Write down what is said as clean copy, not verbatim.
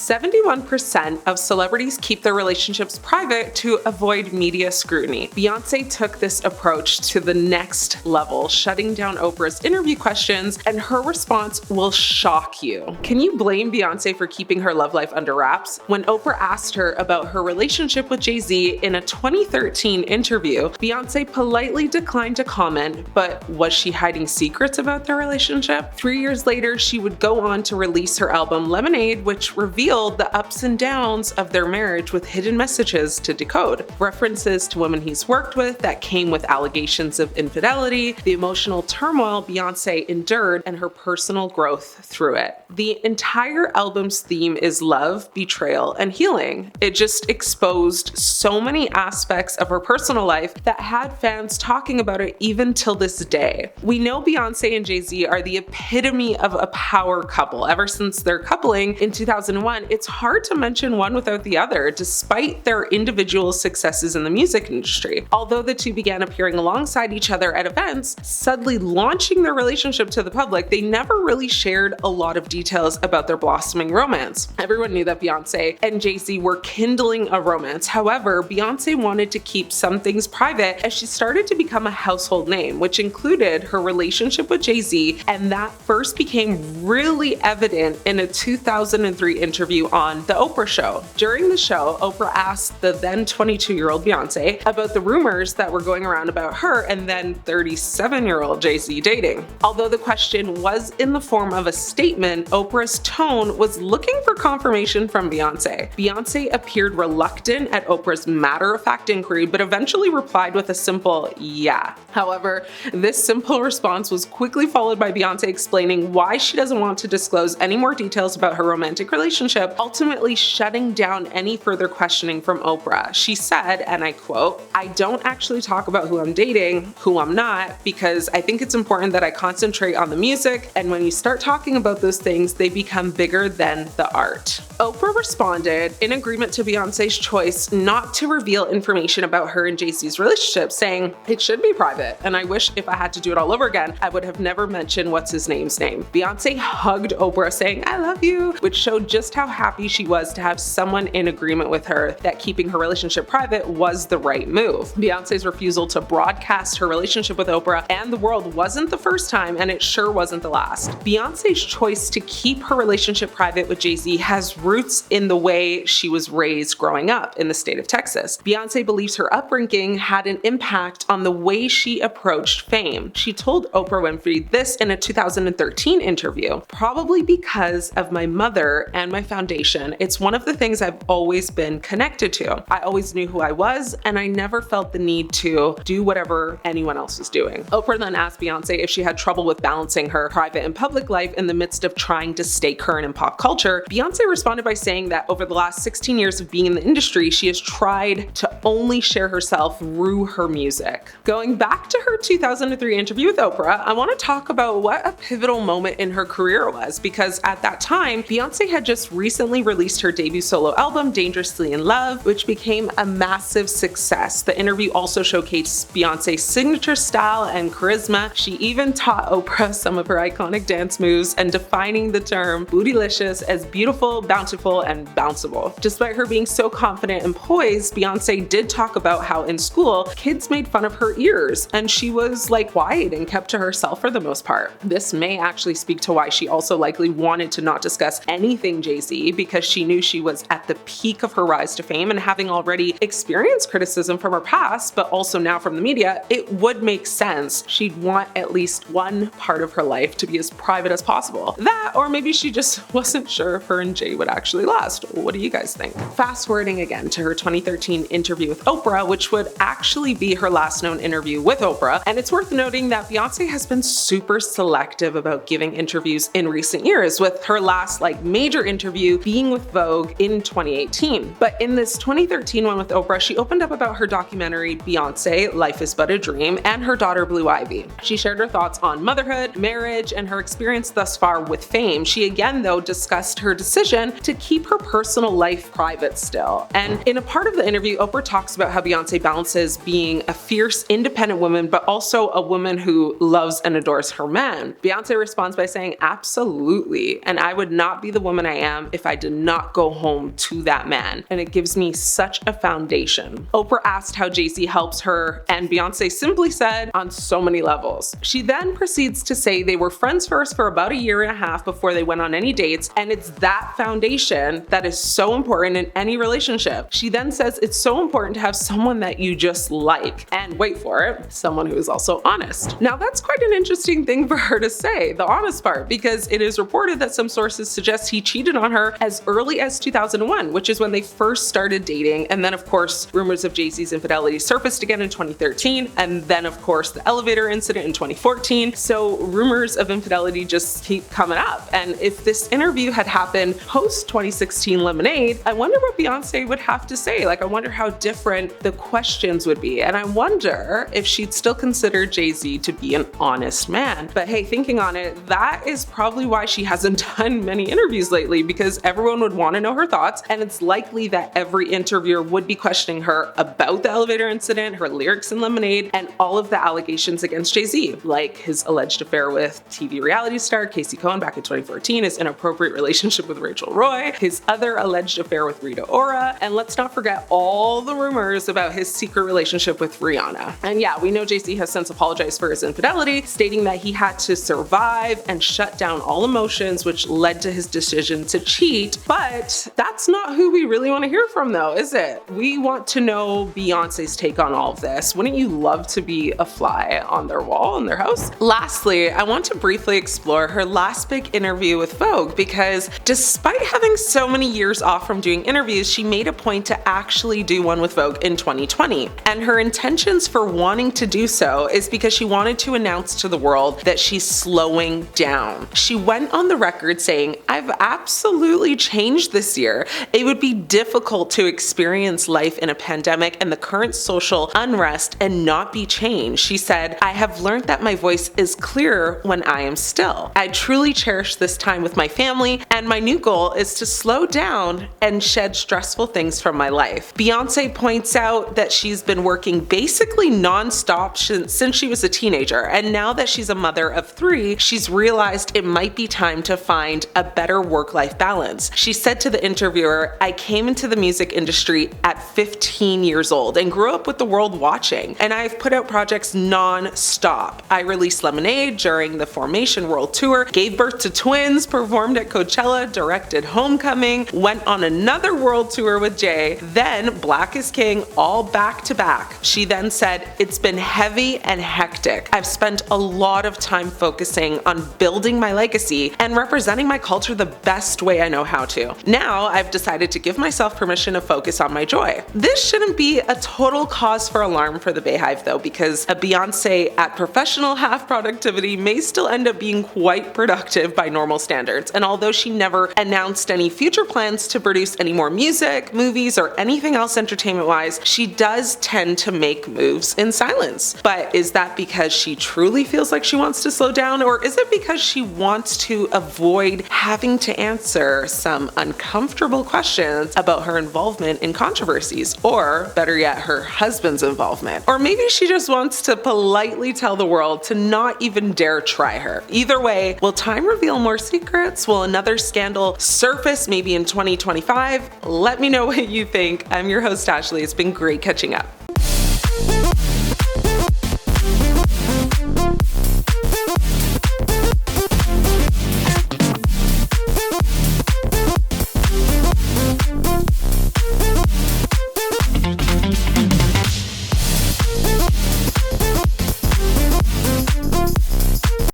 71% of celebrities keep their relationships private to avoid media scrutiny. Beyonce took this approach to the next level, shutting down Oprah's interview questions, and her response will shock you. Can you blame Beyonce for keeping her love life under wraps? When Oprah asked her about her relationship with Jay Z in a 2013 interview, Beyonce politely declined to comment, but was she hiding secrets about their relationship? 3 years later, she would go on to release her album Lemonade, which revealed the ups and downs of their marriage with hidden messages to decode. References to women he's worked with that came with allegations of infidelity, the emotional turmoil Beyonce endured, and her personal growth through it. The entire album's theme is love, betrayal, and healing. It just exposed so many aspects of her personal life that had fans talking about it even till this day. We know Beyonce and Jay Z are the epitome of a power couple. Ever since their coupling in 2001, it's hard to mention one without the other, despite their individual successes in the music industry. Although the two began appearing alongside each other at events, suddenly launching their relationship to the public, they never really shared a lot of details about their blossoming romance. Everyone knew that Beyonce and Jay Z were kindling a romance. However, Beyonce wanted to keep some things private as she started to become a household name, which included her relationship with Jay Z, and that first became really evident in a 2003 interview on The Oprah Show. During the show, Oprah asked the then 22-year-old Beyonce about the rumors that were going around about her and then 37-year-old Jay Z dating. Although the question was in the form of a statement, Oprah's tone was looking for confirmation from Beyonce. Beyonce appeared reluctant at Oprah's matter-of-fact inquiry, but eventually replied with a simple yeah. However, this simple response was quickly followed by Beyonce explaining why she doesn't want to disclose any more details about her romantic relationship, ultimately shutting down any further questioning from Oprah. She said, and I quote, "I don't actually talk about who I'm dating, who I'm not, because I think it's important that I concentrate on the music, and when you start talking about those things, they become bigger than the art." Oprah responded in agreement to Beyonce's choice not to reveal information about her and Jay Z's relationship, saying, "It should be private, and I wish if I had to do it all over again, I would have never mentioned what's his name's name." Beyonce hugged Oprah saying, "I love you," which showed just how happy she was to have someone in agreement with her that keeping her relationship private was the right move. Beyonce's refusal to broadcast her relationship with Oprah and the world wasn't the first time, and it sure wasn't the last. Beyonce's choice to keep her relationship private with Jay Z has roots in the way she was raised growing up in the state of Texas. Beyonce believes her upbringing had an impact on the way she approached fame. She told Oprah Winfrey this in a 2013 interview, "Probably because of my mother and my foundation, it's one of the things I've always been connected to. I always knew who I was, and I never felt the need to do whatever anyone else was doing." Oprah then asked Beyonce if she had trouble with balancing her private and public life in the midst of trying to stay current in pop culture. Beyonce responded by saying that over the last 16 years of being in the industry, she has tried to only share herself through her music. Going back to her 2003 interview with Oprah, I want to talk about what a pivotal moment in her career was, because at that time, Beyonce had just recently released her debut solo album, Dangerously in Love, which became a massive success. The interview also showcased Beyonce's signature style and charisma. She even taught Oprah some of her iconic dance moves and defining the term bootylicious as beautiful, bountiful, and bounceable. Despite her being so confident and poised, Beyonce did talk about how in school, kids made fun of her ears, and she was quiet and kept to herself for the most part. This may actually speak to why she also likely wanted to not discuss anything Jay Z, because she knew she was at the peak of her rise to fame, and having already experienced criticism from her past, but also now from the media, it would make sense she'd want at least one part of her life to be as private as possible. That, or maybe she just wasn't sure if her and Jay would actually last. What do you guys think? Fast forwarding again to her 2013 interview with Oprah, which would actually be her last known interview with Oprah, and it's worth noting that Beyonce has been super selective about giving interviews in recent years, with her last major interview being with Vogue in 2018. But in this 2013 one with Oprah, she opened up about her documentary Beyonce, Life is But a Dream, and her daughter Blue Ivy. She shared her thoughts on motherhood, marriage, and her experience thus far with fame. She again, though, discussed her decision to keep her personal life private still. And in a part of the interview, Oprah talks about how Beyonce balances being a fierce, independent woman, but also a woman who loves and adores her man. Beyonce responds by saying, "Absolutely, and I would not be the woman I am if I did not go home to that man. And it gives me such a foundation. Oprah asked how Jay Z helps her, and Beyonce simply said, on so many levels. She then proceeds to say they were friends first for about a year and a half before they went on any dates, and it's that foundation that is so important in any relationship. She then says it's so important to have someone that you just like, and wait for it, someone who is also honest. Now that's quite an interesting thing for her to say, the honest part, because it is reported that some sources suggest he cheated on her as early as 2001, which is when they first started dating, and then of course rumors of Jay Z's infidelity surfaced again in 2013, and then of course the elevator incident in 2014. So rumors of infidelity just keep coming up. And if this interview had happened post 2016 Lemonade, I wonder what Beyonce would have to say. Like, I wonder how different the questions would be. And I wonder if she'd still consider Jay Z to be an honest man. But hey, thinking on it, that is probably why she hasn't done many interviews lately, because everyone would want to know her thoughts. And it's likely that every interviewer would be questioning her about the elevator incident, her lyrics in Lemonade, and all of the allegations against Jay Z, like his alleged affair with TV reality star Casey Cohen back in 2014, his inappropriate relationship with Rachel Roy, his other alleged affair with Rita Ora, and let's not forget all the rumors about his secret relationship with Rihanna. And yeah, we know Jay Z has since apologized for his infidelity, stating that he had to survive and shut down all emotions, which led to his decision to cheat. But that's not who we really want to hear from though, is it? We want to know Beyonce's take on all of this. Wouldn't you love to be a fly on their wall in their house? Lastly, I want to briefly explore her last big interview with Vogue, because despite having so many years off from doing interviews, she made a point to actually do one with Vogue in 2020. And her intentions for wanting to do so is because she wanted to announce to the world that she's slowing down. She went on the record saying, "I've absolutely changed this year. It would be difficult to experience life in a pandemic and the current social unrest and not be changed." She said, "I have learned that my voice is clearer when I am still. I truly cherish this time with my family, and my new goal is to slow down and shed stressful things from my life." Beyonce points out that she's been working basically non-stop since she was a teenager, and now that she's a mother of 3, she's realized it might be time to find a better work-life balance. She said to the interviewer, "I came into the music industry at 15 years old and grew up with the world watching, and I've put out projects non-stop. I released Lemonade during the Formation World Tour, gave birth to twins, performed at Coachella, directed Homecoming, went on another world tour with Jay, then Black is King, all back to back." She then said, "It's been heavy and hectic. I've spent a lot of time focusing on building my legacy and representing my culture the best way I know how to. Now I've decided to give myself permission to focus on my joy." This shouldn't be a total cause for alarm for the Beyhive though, because a Beyonce at professional half productivity may still end up being quite productive by normal standards. And although she never announced any future plans to produce any more music, movies, or anything else entertainment-wise, she does tend to make moves in silence. But is that because she truly feels like she wants to slow down, or is it because she wants to avoid having to answer some uncomfortable questions about her involvement in controversies, or better yet, her husband's involvement? Or maybe she just wants to politely tell the world to not even dare try her. Either way, will time reveal more secrets? Will another scandal surface maybe in 2025? Let me know what you think. I'm your host, Ashley. It's been great catching up.